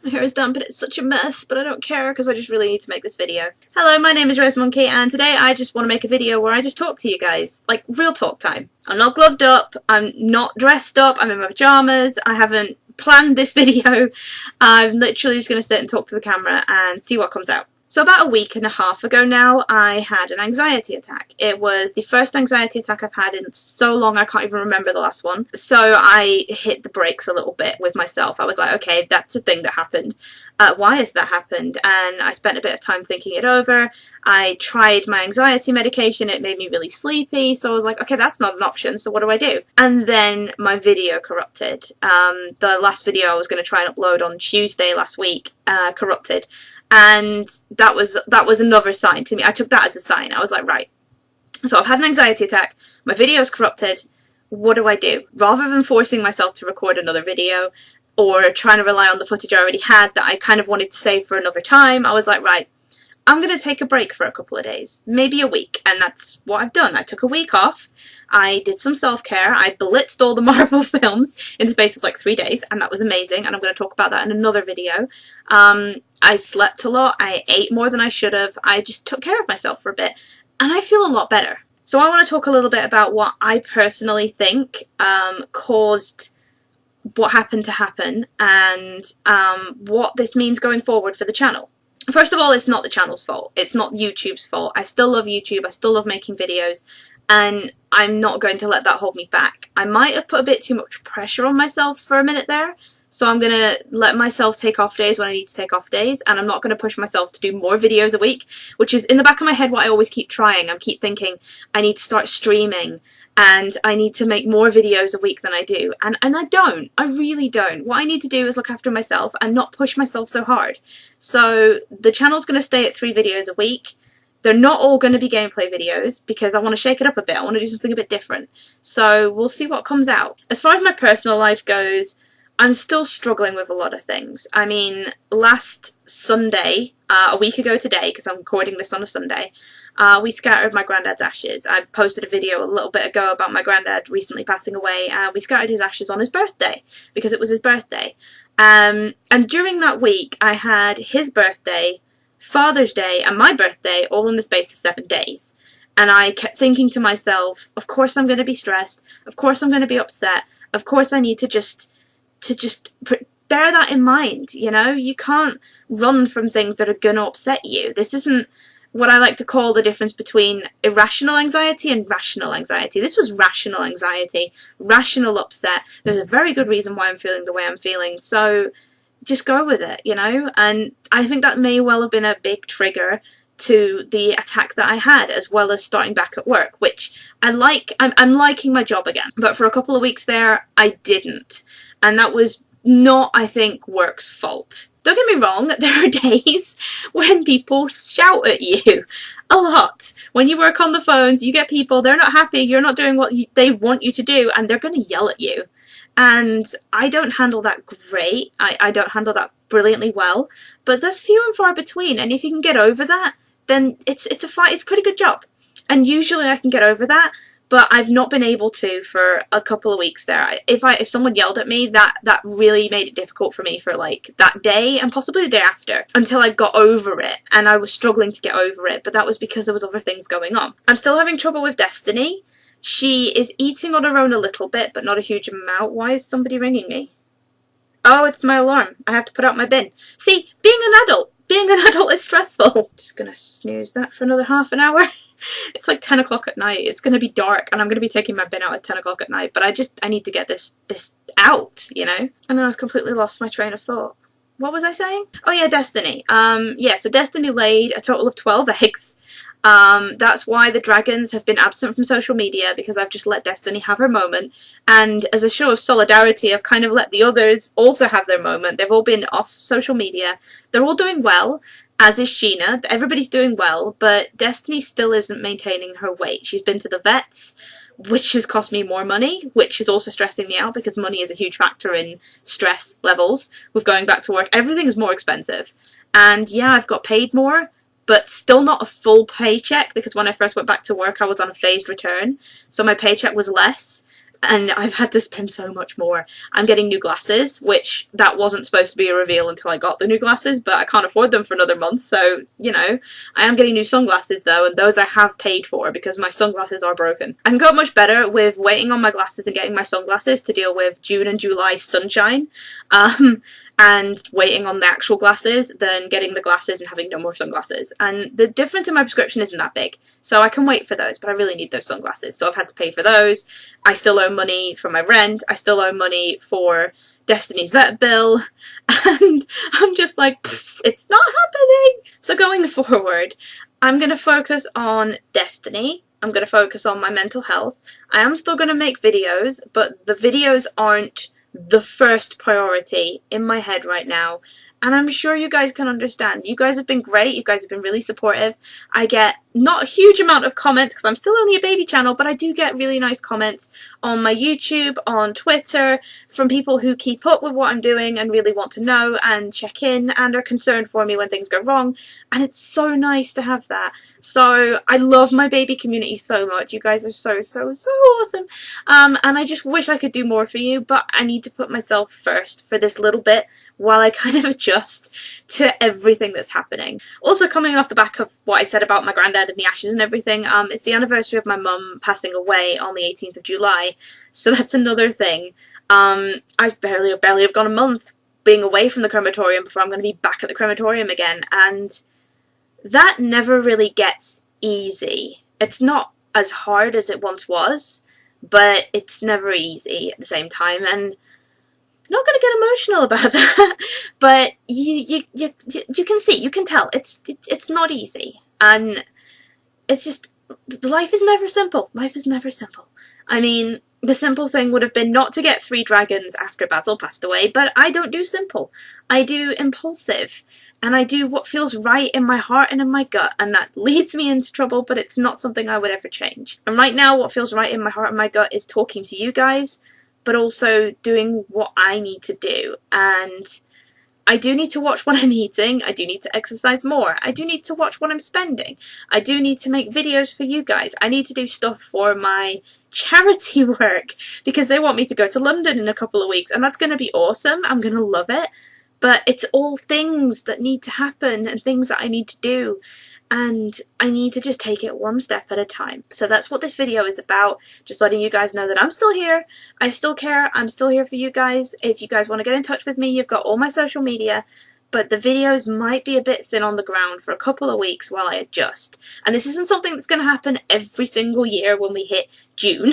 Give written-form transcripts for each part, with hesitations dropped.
My hair is done, but it's such a mess, but I don't care because I just really need to make this video. Hello, my name is Rosemonkey, and today I just want to make a video where I just talk to you guys. Like, real talk time. I'm not gloved up, I'm not dressed up, I'm in my pyjamas, I haven't planned this video. I'm literally just going to sit and talk to the camera and see what comes out. So about a week and a half ago now, I had an anxiety attack. It was the first anxiety attack I've had in so long I can't even remember the last one. So I hit the brakes a little bit with myself. I was like, okay, that's a thing that happened. Why has that happened? And I spent a bit of time thinking it over. I tried my anxiety medication. It made me really sleepy. So I was like, okay, that's not an option. So what do I do? And then my video corrupted. The last video I was going to try and upload on Tuesday last week corrupted. And that was another sign to me. I took that as a sign. I was like, right, so I've had an anxiety attack, my video's corrupted, what do I do? Rather than forcing myself to record another video or trying to rely on the footage I already had that I kind of wanted to save for another time, I was like, right, I'm going to take a break for a couple of days, maybe a week, and that's what I've done. I took a week off, I did some self-care, I blitzed all the Marvel films in the space of like 3 days, and that was amazing, and I'm going to talk about that in another video. I slept a lot, I ate more than I should have, I just took care of myself for a bit, and I feel a lot better. So I want to talk a little bit about what I personally think caused what happened to happen, and what this means going forward for the channel. First of all, it's not the channel's fault. It's not YouTube's fault. I still love YouTube. I still love making videos. And I'm not going to let that hold me back. I might have put a bit too much pressure on myself for a minute there. So I'm going to let myself take off days when I need to take off days. And I'm not going to push myself to do more videos a week, which is in the back of my head what I always keep trying. I keep thinking I need to start streaming. And I need to make more videos a week than I do. And I don't. I really don't. What I need to do is look after myself and not push myself so hard. So the channel's going to stay at 3 videos a week. They're not all going to be gameplay videos because I want to shake it up a bit. I want to do something a bit different. So we'll see what comes out. As far as my personal life goes, I'm still struggling with a lot of things. I mean, last Sunday, a week ago today, because I'm recording this on a Sunday, we scattered my granddad's ashes. I posted a video a little bit ago about my granddad recently passing away. We scattered his ashes on his birthday, because it was his birthday. And during that week, I had his birthday, Father's Day, and my birthday all in the space of 7 days. And I kept thinking to myself, of course I'm going to be stressed, of course I'm going to be upset, of course I need to just bear that in mind, you know? You can't run from things that are going to upset you. This isn't what I like to call the difference between irrational anxiety and rational anxiety. This was rational anxiety, rational upset. There's a very good reason why I'm feeling the way I'm feeling, so just go with it, you know? And I think that may well have been a big trigger to the attack that I had, as well as starting back at work, which I'm liking my job again. But for a couple of weeks there, I didn't. And that was not, I think, work's fault. Don't get me wrong, there are days when people shout at you a lot. When you work on the phones, you get people, they're not happy, you're not doing what they want you to do, and they're going to yell at you. And I don't handle that great. I don't handle that brilliantly well. But there's few and far between, and if you can get over that, then it's a pretty good job. And usually I can get over that. But I've not been able to for a couple of weeks there. If someone yelled at me, that really made it difficult for me for like that day and possibly the day after, until I got over it. And I was struggling to get over it, but that was because there was other things going on. I'm still having trouble with Destiny. She is eating on her own a little bit, but not a huge amount. Why is somebody ringing me? Oh, it's my alarm. I have to put out my bin. See, being an adult is stressful. Just gonna snooze that for another half an hour. It's like 10 o'clock at night. It's going to be dark and I'm going to be taking my bin out at 10 o'clock at night. But I need to get this out, you know? And then I've completely lost my train of thought. What was I saying? Oh yeah, Destiny. Yeah, so Destiny laid a total of 12 eggs. That's why the dragons have been absent from social media, because I've just let Destiny have her moment. And as a show of solidarity, I've kind of let the others also have their moment. They've all been off social media. They're all doing well. As is Sheena. Everybody's doing well, but Destiny still isn't maintaining her weight. She's been to the vets, which has cost me more money, which is also stressing me out because money is a huge factor in stress levels with going back to work. Everything's more expensive. And yeah, I've got paid more, but still not a full paycheck, because when I first went back to work I was on a phased return, so my paycheck was less. and I've had to spend so much more. I'm getting new glasses, which that wasn't supposed to be a reveal until I got the new glasses, but I can't afford them for another month, so, you know. I am getting new sunglasses though, and those I have paid for because my sunglasses are broken. I've got much better with waiting on my glasses and getting my sunglasses to deal with June and July sunshine, and waiting on the actual glasses than getting the glasses and having no more sunglasses. And the difference in my prescription isn't that big, so I can wait for those, but I really need those sunglasses, so I've had to pay for those. I still owe money for my rent, I still owe money for Destiny's vet bill, and I'm just like, it's not happening! So going forward, I'm going to focus on Destiny, I'm going to focus on my mental health. I am still going to make videos, but the videos aren't the first priority in my head right now, and I'm sure you guys can understand. You guys have been great, you guys have been really supportive. I get not a huge amount of comments because I'm still only a baby channel, but I do get really nice comments on my YouTube, on Twitter, from people who keep up with what I'm doing and really want to know and check in and are concerned for me when things go wrong, and it's so nice to have that. So I love my baby community so much. You guys are so awesome, and I just wish I could do more for you, but I need to put myself first for this little bit while I kind of adjust to everything that's happening. Also, coming off the back of what I said about my granddad and the ashes and everything, it's the anniversary of my mum passing away on the 18th of July, so that's another thing. I've barely have gone a month being away from the crematorium before I'm going to be back at the crematorium again, and that never really gets easy. It's not as hard as it once was, but it's never easy at the same time, and I'm not going to get emotional about that, but you can see, you can tell, it's not easy, and it's just, life is never simple. Life is never simple. I mean, the simple thing would have been not to get 3 dragons after Basil passed away, but I don't do simple. I do impulsive, and I do what feels right in my heart and in my gut, and that leads me into trouble, but it's not something I would ever change. And right now, what feels right in my heart and my gut is talking to you guys, but also doing what I need to do. And I do need to watch what I'm eating, I do need to exercise more, I do need to watch what I'm spending, I do need to make videos for you guys, I need to do stuff for my charity work, because they want me to go to London in a couple of weeks, and that's going to be awesome, I'm going to love it, but it's all things that need to happen, and things that I need to do, and I need to just take it one step at a time. So that's what this video is about, just letting you guys know that I'm still here, I still care, I'm still here for you guys. If you guys want to get in touch with me, you've got all my social media, but the videos might be a bit thin on the ground for a couple of weeks while I adjust. And this isn't something that's going to happen every single year when we hit June.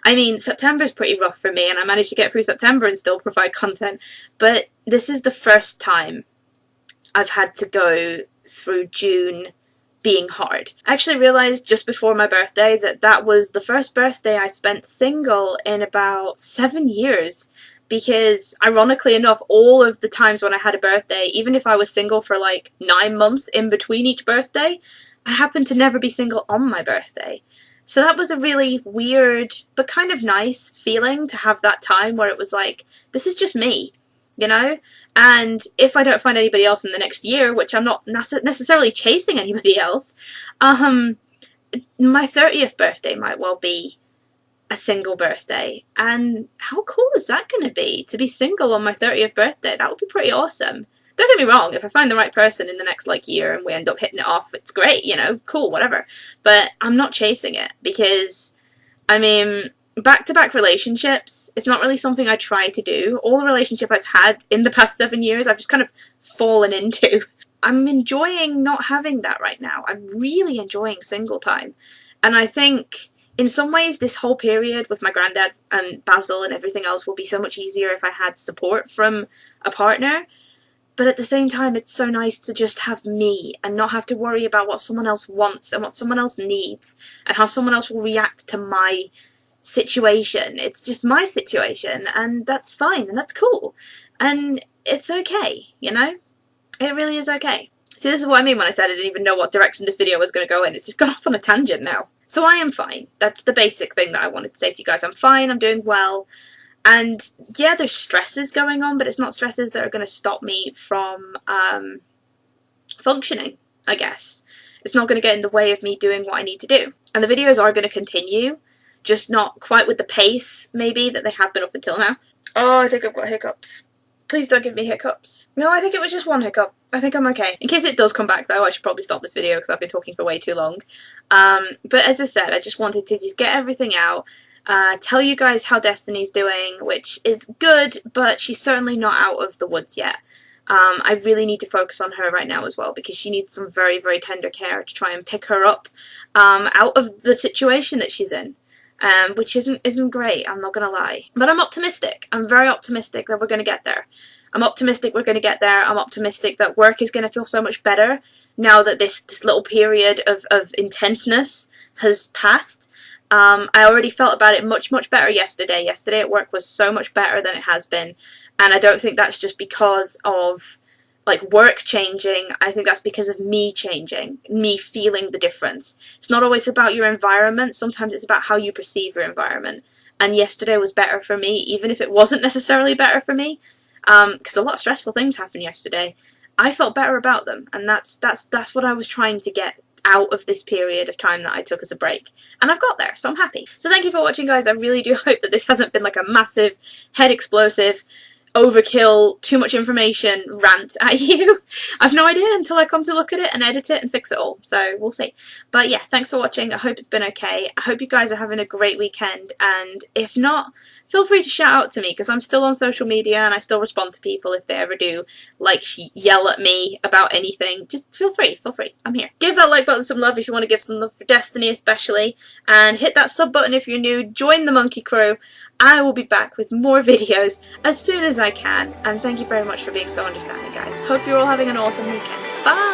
I mean, September's pretty rough for me, and I managed to get through September and still provide content, but this is the first time I've had to go through June being hard. I actually realised just before my birthday that that was the first birthday I spent single in about 7 years, because ironically enough, all of the times when I had a birthday, even if I was single for like 9 months in between each birthday, I happened to never be single on my birthday. So that was a really weird but kind of nice feeling to have that time where it was like, this is just me, you know? And if I don't find anybody else in the next year, which I'm not necessarily chasing anybody else, my 30th birthday might well be a single birthday. And how cool is that going to be single on my 30th birthday? That would be pretty awesome. Don't get me wrong, if I find the right person in the next like year and we end up hitting it off, it's great, you know, cool, whatever. But I'm not chasing it because, I mean, back-to-back relationships, it's not really something I try to do. All the relationship I've had in the past 7 years, I've just kind of fallen into. I'm enjoying not having that right now. I'm really enjoying single time. And I think, in some ways, this whole period with my granddad and Basil and everything else will be so much easier if I had support from a partner. But at the same time, it's so nice to just have me and not have to worry about what someone else wants and what someone else needs and how someone else will react to my situation. It's just my situation, and that's fine, and that's cool, and it's okay, you know? It really is okay. See, this is what I mean when I said I didn't even know what direction this video was going to go in. It's just gone off on a tangent now. So I am fine. That's the basic thing that I wanted to say to you guys. I'm fine, I'm doing well, and yeah, there's stresses going on, but it's not stresses that are going to stop me from functioning, I guess. It's not going to get in the way of me doing what I need to do. And the videos are going to continue, just not quite with the pace, maybe, that they have been up until now. Oh, I think I've got hiccups. Please don't give me hiccups. No, I think it was just one hiccup. I think I'm okay. In case it does come back, though, I should probably stop this video because I've been talking for way too long. But as I said, I just wanted to just get everything out, tell you guys how Destiny's doing, which is good, but she's certainly not out of the woods yet. I really need to focus on her right now as well, because she needs some very, very tender care to try and pick her up out of the situation that she's in. Which isn't great, I'm not gonna lie. But I'm optimistic. I'm very optimistic that we're gonna get there. I'm optimistic we're gonna get there. I'm optimistic that work is gonna feel so much better now that this little period of intenseness has passed. I already felt about it much, much better yesterday. Yesterday at work was so much better than it has been. And I don't think that's just because of like work changing. I think that's because of me changing, me feeling the difference. It's not always about your environment, sometimes it's about how you perceive your environment. And yesterday was better for me, even if it wasn't necessarily better for me, because a lot of stressful things happened yesterday. I felt better about them, and that's what I was trying to get out of this period of time that I took as a break. And I've got there, so I'm happy. So thank you for watching, guys. I really do hope that this hasn't been like a massive, head explosive, overkill, too much information rant at you. I've no idea until I come to look at it and edit it and fix it all, so we'll see. But yeah, thanks for watching. I hope it's been okay. I hope you guys are having a great weekend, and if not, feel free to shout out to me, because I'm still on social media and I still respond to people if they ever do like yell at me about anything. Just feel free, I'm here. Give that like button some love if you want to give some love for Destiny especially, and hit that sub button if you're new. Join the monkey crew. I will be back with more videos as soon as I can, and thank you very much for being so understanding, guys. Hope you're all having an awesome weekend. Bye!